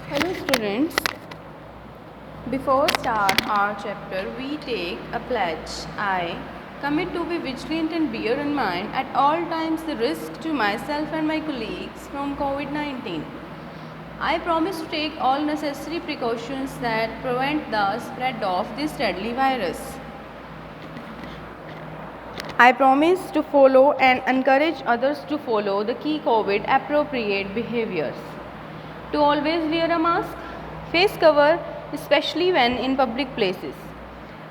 Hello students, before start our chapter we take a pledge. I commit to be vigilant and bear in mind at all times the risk to myself and my colleagues from COVID-19. I promise to take all necessary precautions that prevent the spread of this deadly virus. I promise to follow and encourage others to follow the key COVID appropriate behaviors. To always wear a mask, face cover, especially when in public places.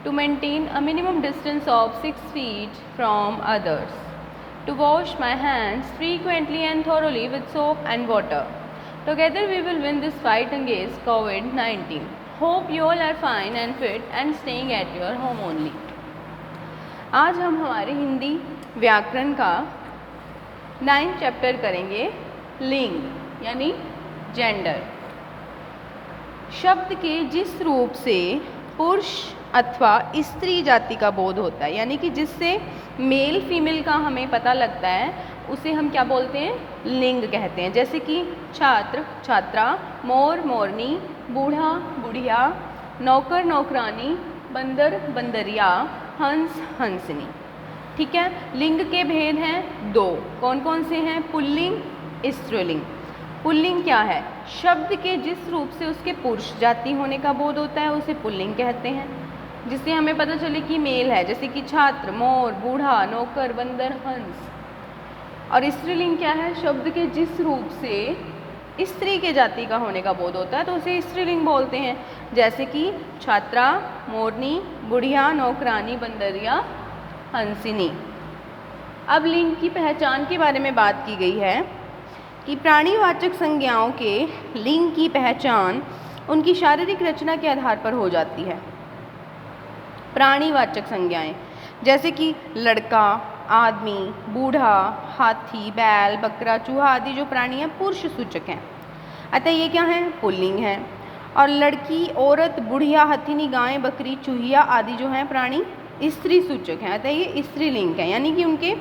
To maintain a minimum distance of 6 feet from others. To wash my hands frequently and thoroughly with soap and water. Together we will win this fight against COVID-19. Hope you all are fine and fit and staying at your home only. आज हम हमारे हिंदी व्याकरण का 9th chapter करेंगे लिंग यानी gender. शब्द के जिस रूप से पुरुष अथवा स्त्री जाति का बोध होता है यानी कि जिससे मेल फीमेल का हमें पता लगता है उसे हम क्या बोलते हैं, लिंग कहते हैं। जैसे कि छात्र छात्रा, मोर मोरनी, बूढ़ा बुढ़िया, नौकर नौकरानी, बंदर बंदरिया, हंस हंसनी। ठीक है। लिंग के भेद हैं दो। कौन कौन से हैं? पुल्लिंग, स्त्रीलिंग। पुल्लिंग क्या है? शब्द के जिस रूप से उसके पुरुष जाति होने का बोध होता है उसे पुल्लिंग कहते हैं, जिससे हमें पता चले कि मेल है। जैसे कि छात्र, मोर, बूढ़ा, नौकर, बंदर, हंस। और स्त्रीलिंग क्या है? शब्द के जिस रूप से स्त्री के जाति का होने का बोध होता है तो उसे स्त्रीलिंग बोलते हैं। जैसे कि छात्रा, मोरनी, बुढ़िया, नौकरानी, बंदरिया, हंसिनी। अब लिंग की पहचान के बारे में बात की गई है कि प्राणीवाचक संज्ञाओं के लिंग की पहचान उनकी शारीरिक रचना के आधार पर हो जाती है। प्राणीवाचक संज्ञाएं जैसे कि लड़का, आदमी, बूढ़ा, हाथी, बैल, बकरा, चूहा आदि जो प्राणी हैं पुरुष सूचक हैं, अतः ये क्या हैं? पुल्लिंग हैं। और लड़की, औरत, बुढ़िया, हथिनी, गाय, बकरी, चूहिया आदि जो हैं प्राणी स्त्री सूचक हैं, अतः ये स्त्रीलिंग हैं। यानी कि उनके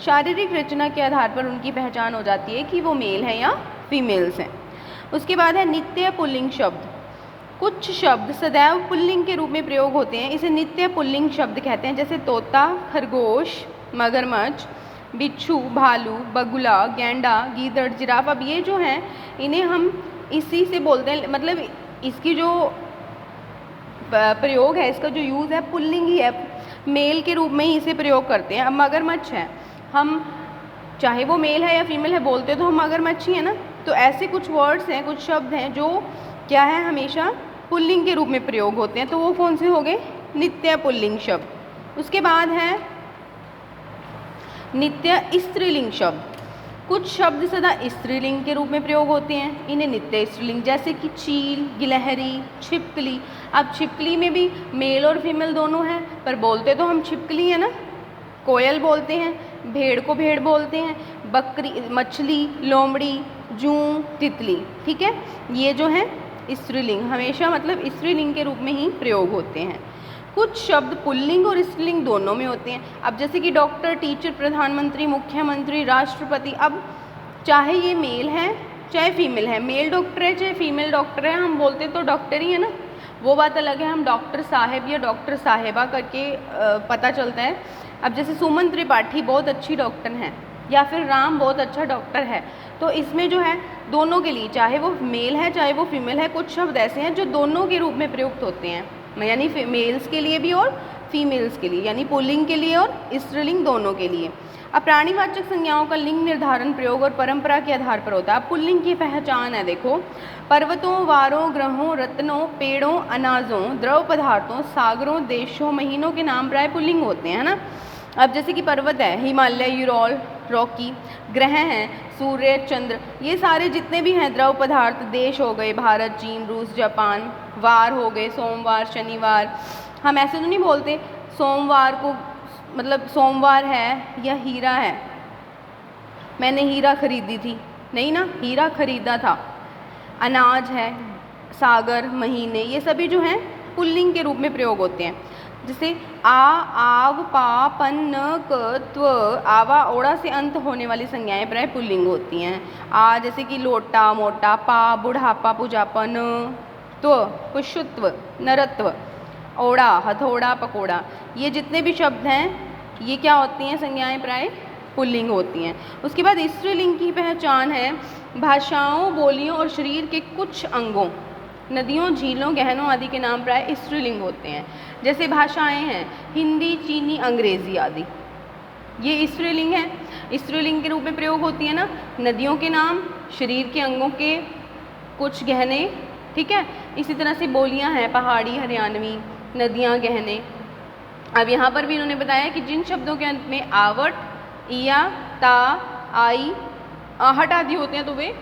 शारीरिक रचना के आधार पर उनकी पहचान हो जाती है कि वो मेल हैं या फीमेल्स हैं। उसके बाद है नित्य पुल्लिंग शब्द। कुछ शब्द सदैव पुल्लिंग के रूप में प्रयोग होते हैं, इसे नित्य पुल्लिंग शब्द कहते हैं। जैसे तोता, खरगोश, मगरमच्छ, बिच्छू, भालू, बगुला, गैंडा, गीदड़, जिराफ। अब ये जो हैं इन्हें हम इसी से बोलते हैं, मतलब इसकी जो प्रयोग है, इसका जो यूज़ है पुल्लिंग ही है, मेल के रूप में ही इसे प्रयोग करते हैं। अब मगरमच्छ है, हम चाहे वो मेल है या फीमेल है बोलते तो हम मगरमच्छ ही है ना। तो ऐसे कुछ वर्ड्स हैं, कुछ शब्द हैं जो क्या है, हमेशा पुल्लिंग के रूप में प्रयोग होते हैं। तो वो कौन से हो गए? नित्य पुल्लिंग शब्द। उसके बाद है नित्य स्त्रीलिंग शब्द। कुछ शब्द सदा स्त्रीलिंग के रूप में प्रयोग होते हैं, इन्हें नित्य स्त्रीलिंग। जैसे कि चील, गिलहरी, छिपकली। अब छिपकली में भी मेल और फीमेल दोनों हैं, पर बोलते तो हम छिपकली है ना। कोयल बोलते हैं, भेड़ को भेड़ बोलते हैं, बकरी, मछली, लोमड़ी, जूं, तितली। ठीक है, ये जो है स्त्रीलिंग, हमेशा मतलब स्त्रीलिंग के रूप में ही प्रयोग होते हैं। कुछ शब्द पुल्लिंग और स्त्रीलिंग दोनों में होते हैं। अब जैसे कि डॉक्टर, टीचर, प्रधानमंत्री, मुख्यमंत्री, राष्ट्रपति। अब चाहे ये मेल है चाहे फीमेल है, मेल डॉक्टर है चाहे फीमेल डॉक्टर है, हम बोलते तो डॉक्टर ही है ना। वो बात अलग है हम डॉक्टर साहब या डॉक्टर साहिबा करके पता चलता है। अब जैसे सुमन त्रिपाठी बहुत अच्छी डॉक्टर हैं या फिर राम बहुत अच्छा डॉक्टर है, तो इसमें जो है दोनों के लिए, चाहे वो मेल है चाहे वो फीमेल है, कुछ शब्द ऐसे हैं जो दोनों के रूप में प्रयुक्त होते हैं, यानी मेल्स के लिए भी और फीमेल्स के लिए, यानी पुल्लिंग के लिए और स्त्रीलिंग दोनों के लिए। अब प्राणीवाचक संज्ञाओं का लिंग निर्धारण प्रयोग और परंपरा के आधार पर होता है। अब पुल्लिंग की पहचान है, देखो, पर्वतों, वारों, ग्रहों, रत्नों, पेड़ों, अनाजों, द्रव पदार्थों, सागरों, देशों, महीनों के नाम प्राय पुल्लिंग होते हैं, है ना। अब जैसे कि पर्वत है, हिमालय, यूरोल, रॉकी। ग्रह हैं, सूर्य, चंद्र, ये सारे जितने भी हैं द्रव पदार्थ। देश हो गए भारत, चीन, रूस, जापान। वार हो गए सोमवार, शनिवार। हम ऐसे तो नहीं बोलते सोमवार को, मतलब सोमवार है या हीरा है, मैंने हीरा खरीदी थी, नहीं ना, हीरा खरीदा था। अनाज है, सागर, महीने, ये सभी जो हैं पुल्लिंग के रूप में प्रयोग होते हैं। जैसे आ, आव, पा, पन, न, क, त्व, आवा, ओड़ा से अंत होने वाली संज्ञाएं प्राय पुल्लिंग होती हैं। आ जैसे कि लोटा, मोटा, पा बुढ़ापा, पुजापा, न त्व पुष्यत्व, नरत्व, ओड़ा हथौड़ा, पकोड़ा, ये जितने भी शब्द हैं ये क्या होती हैं, संज्ञाएं प्राय पुल्लिंग होती हैं। उसके बाद स्त्रीलिंग की पहचान है भाषाओं, बोलियों और शरीर के कुछ अंगों, नदियों, झीलों, गहनों आदि के नाम प्राय स्त्रीलिंग होते हैं। जैसे भाषाएं हैं हिंदी, चीनी, अंग्रेजी आदि, ये स्त्रीलिंग है। स्त्रीलिंग के रूप में प्रयोग होती है ना, नदियों के नाम, शरीर के अंगों के कुछ गहने, ठीक है। इसी तरह से बोलियां हैं पहाड़ी, हरियाणवी, नदियां, गहने। अब यहाँ पर भी इन्होंने बताया कि जिन शब्दों के अंत में आवट, इया, ता, आई, आहट आदि होते हैं तो वे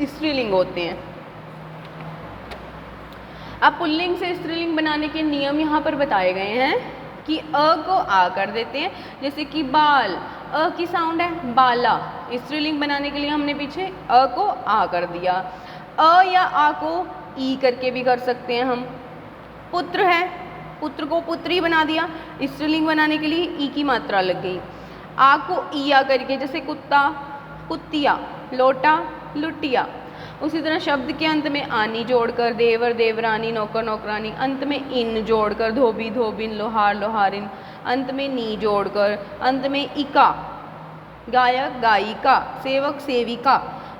स्त्रीलिंग होते हैं। अब पुल्लिंग से स्त्रीलिंग बनाने के नियम यहाँ पर बताए गए हैं कि अ को आ कर देते हैं, जैसे कि बाल, अ की साउंड है, बाला। स्त्रीलिंग बनाने के लिए हमने पीछे अ को आ कर दिया। अ या आ को ई करके भी कर सकते हैं हम। पुत्र है, पुत्र को पुत्री बना दिया, स्त्रीलिंग बनाने के लिए ई की मात्रा लग गई। आ को ईया करके, जैसे कुत्ता, कुत्तिया, लोटा, लुटिया। उसी तरह शब्द के अंत में आनी जोड़कर देवर, देवरानी, नौकर, नौकरानी, अंत में इन जोड़कर धोबी, धोबिन, लोहार, लोहारिन, अंत में नी जोड़कर, अंत में इका, गायक, गायिका, सेवक, सेविका,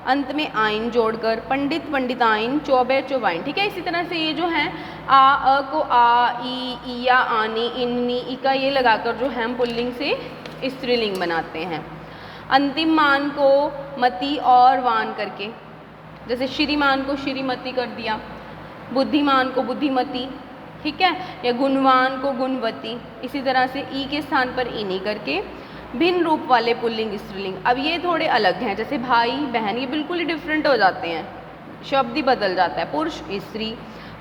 अंत में आइन जोड़कर पंडित, पंडिताइन, चौबे, चौबाइन, ठीक है। इसी तरह से ये जो है आ, अ को आ, ई, ईया, आनी, इन्नी, इका, ये लगाकर जो है हम पुल्लिंग से स्त्रीलिंग बनाते हैं। अंतिम मान को मति और वान करके, जैसे श्रीमान को श्रीमती कर दिया, बुद्धिमान को बुद्धिमती, ठीक है, या गुणवान को गुणवती। इसी तरह से ई के स्थान पर इनी करके भिन्न रूप वाले पुल्लिंग, स्त्रीलिंग। अब ये थोड़े अलग हैं, जैसे भाई, बहन, ये बिल्कुल ही डिफरेंट हो जाते हैं, शब्द ही बदल जाता है। पुरुष, स्त्री,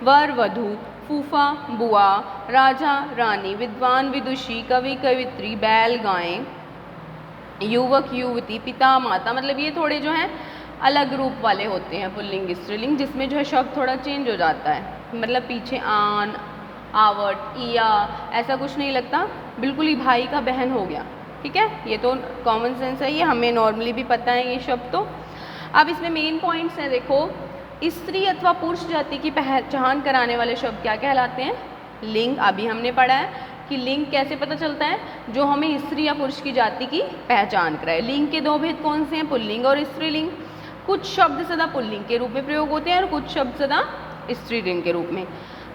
वर, वधू, फूफा, बुआ, राजा, रानी, विद्वान, विदुषी, कवि, कवित्री, बैल, गायें, युवक, युवती, पिता, माता, मतलब ये थोड़े जो हैं अलग रूप वाले होते हैं पुल्लिंग, स्त्रीलिंग, जिसमें जो है शब्द थोड़ा चेंज हो जाता है, मतलब पीछे आन, आवट, इया, ऐसा कुछ नहीं लगता, बिल्कुल ही भाई का बहन हो गया, ठीक है। ये तो कॉमन सेंस है, ये हमें नॉर्मली भी पता है ये शब्द तो। अब इसमें मेन पॉइंट्स हैं, देखो, स्त्री अथवा पुरुष जाति की पहचान कराने वाले शब्द क्या कहलाते हैं, लिंग। अभी हमने पढ़ा है कि लिंग कैसे पता चलता है, जो हमें स्त्री या पुरुष की जाति की पहचान कराए। लिंग के दो भेद कौन से हैं, पुल्लिंग और स्त्रीलिंग। कुछ शब्द सदा पुल्लिंग के रूप में प्रयोग होते हैं और कुछ शब्द सदा स्त्रीलिंग के रूप में।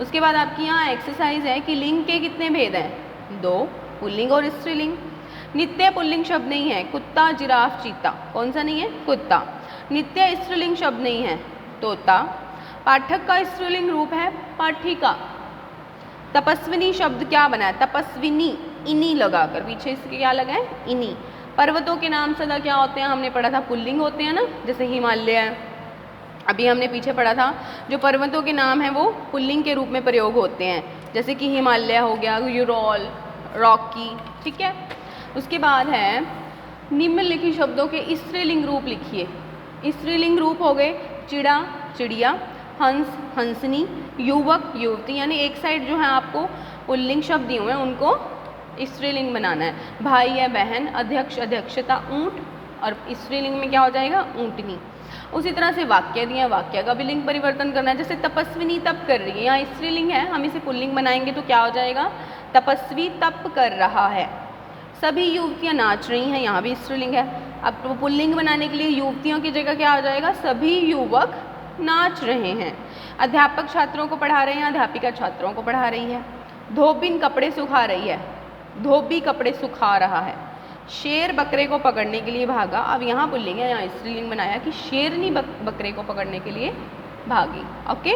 उसके बाद आपकी यहाँ एक्सरसाइज है कि लिंग के कितने भेद हैं, दो, पुल्लिंग और स्त्रीलिंग। नित्य पुल्लिंग शब्द नहीं है, कुत्ता, जिराफ, चीता, कौन सा नहीं है, कुत्ता। नित्य स्त्रीलिंग शब्द नहीं है, तोता। पाठक का स्त्रीलिंग रूप है पाठिका। तपस्विनी शब्द क्या बना है, तपस्विनी, इनी लगाकर, पीछे इसके क्या लगा है, इनी। पर्वतों के नाम सदा क्या होते हैं, हमने पढ़ा था पुल्लिंग होते हैं ना, जैसे हिमालय है। अभी हमने पीछे पढ़ा था जो पर्वतों के नाम हैं वो पुल्लिंग के रूप में प्रयोग होते हैं, जैसे कि हिमालय हो गया, यूरोल, रॉकी, ठीक है। उसके बाद है निम्नलिखित शब्दों के स्त्रीलिंग रूप लिखिए। स्त्रीलिंग रूप हो गए चिड़ा, चिड़िया, हंस, हंसनी, युवक, युवती, यानी एक साइड जो है आपको पुल्लिंग शब्द दिए हुए हैं उनको स्त्रीलिंग बनाना है। भाई या बहन, अध्यक्ष, अध्यक्षता, ऊंट, और स्त्रीलिंग में क्या हो जाएगा, ऊंटनी। उसी तरह से वाक्य दिए, वाक्य का भी लिंग परिवर्तन करना है, जैसे तपस्विनी तप कर रही है, यहाँ स्त्रीलिंग है, हम इसे पुल्लिंग बनाएंगे तो क्या हो जाएगा, तपस्वी तप कर रहा है। सभी युवतियाँ नाच रही हैं, यहाँ भी स्त्रीलिंग है। अब तो पुल्लिंग बनाने के लिए युवतियों की जगह क्या आ जाएगा, सभी युवक नाच रहे हैं। अध्यापक छात्रों को पढ़ा रहे हैं, अध्यापिका छात्रों को पढ़ा रही है। धोबिन कपड़े सुखा रही है, धोबी कपड़े सुखा रहा है। शेर बकरे को पकड़ने के लिए भागा, अब यहाँ पुल्लिंग है, यहाँ स्त्रीलिंग बनाया कि शेरनी बकरे को पकड़ने के लिए भागी। ओके,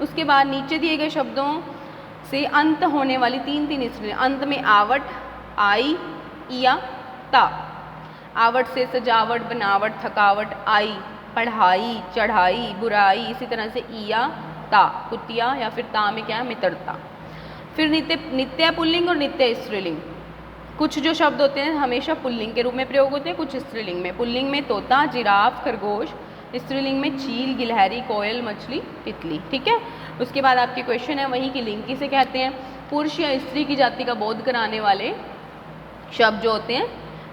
उसके बाद नीचे दिए गए शब्दों से अंत होने वाली तीन स्त्रीलिंग, अंत में आवट, आई, इया, ता। आवट से सजावट, बनावट, थकावट, आई, पढ़ाई, चढ़ाई, बुराई, इसी तरह से इया, ता, कुतिया, या फिर ता में क्या है, मित्रता। फिर नित्य पुल्लिंग और नित्य स्त्रीलिंग। कुछ जो शब्द होते हैं हमेशा पुल्लिंग के रूप में प्रयोग होते हैं, कुछ स्त्रीलिंग में। पुल्लिंग में तोता, जिराफ, खरगोश, स्त्रीलिंग में चील, गिलहरी, कोयल, मछली, तितली। ठीक है, उसके बाद आपके क्वेश्चन है वही कि लिंग किसे कहते हैं। पुरुष या स्त्री की जाति का बोध कराने वाले शब्द जो होते हैं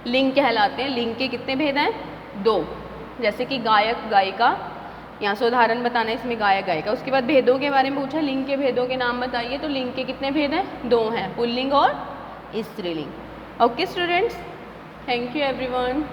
लिंग कहलाते हैं। लिंग के कितने भेद हैं? 2, जैसे कि गायक, गायिका, यहाँ से उदाहरण बताना है इसमें गायक, गायिका। उसके बाद भेदों के बारे में पूछा, लिंग के भेदों के नाम बताइए, तो लिंग के कितने भेद हैं? 2 हैं, पुल्लिंग और स्त्रीलिंग। Okay students, thank you everyone.